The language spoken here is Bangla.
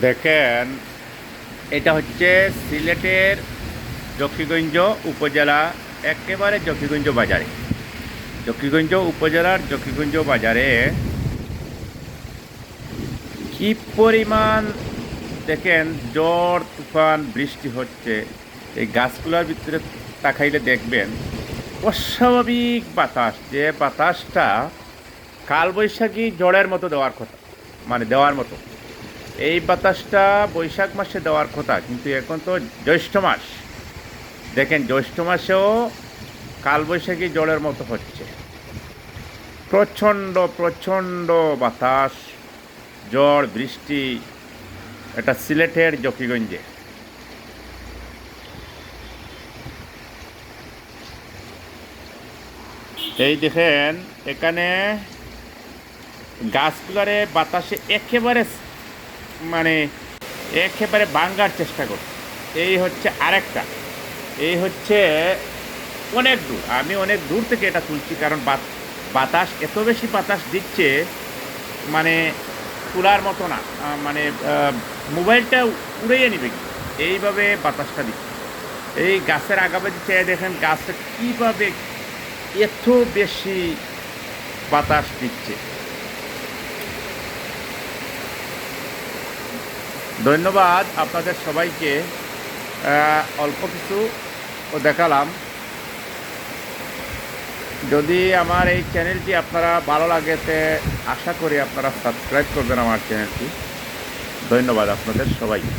দেখেন, এটা হচ্ছে সিলেটের জকিগঞ্জ উপজেলা, একেবারে জকিগঞ্জ বাজারে। জকিগঞ্জ উপজেলার জকিগঞ্জ বাজারে কি পরিমাণ দেখেন ঝড় তুফান বৃষ্টি হচ্ছে। এই গাছগুলোর ভিতরে তাকাইলে দেখবেন অস্বাভাবিক বাতাস, যে বাতাসটা কালবৈশাখী ঝড়ের মতো দেওয়ার কথা, মানে দেওয়ার মতো। এই বাতাসটা বৈশাখ মাসে দেওয়ার কথা, কিন্তু এখন তো জ্যৈষ্ঠ মাস। দেখেন, জ্যৈষ্ঠ মাসেও কালবৈশাখী ঝড়ের মতো হচ্ছে। প্রচণ্ড প্রচণ্ড বাতাস, ঝড় বৃষ্টি। এটা সিলেটের জকিগঞ্জে। এই দেখেন, এখানে গাছগুলারে বাতাসে একেবারে মানে একেবারে ভাঙার চেষ্টা করছে। এই হচ্ছে আরেকটা, এই হচ্ছে অনেক দূর, আমি অনেক দূর থেকে এটা তুলছি, কারণ বাতাস এত বেশি বাতাস দিচ্ছে, মানে তোলার মতো না, মানে মোবাইলটা উড়িয়ে নিবে কি, এইভাবে বাতাসটা দিচ্ছে। এই গাছের আগাবাদি চেয়ে দেখেন গাছটা কীভাবে এত বেশি বাতাস দিচ্ছে। ধন্যবাদ আপনাদের সবাইকে। অল্প কিছু দেখালাম। যদি আমার এই চ্যানেলটি আপনারা ভালো লাগেতে আশা করি আপনারা সাবস্ক্রাইব করবেন আমার চ্যানেলটি। ধন্যবাদ আপনাদের সবাইকে।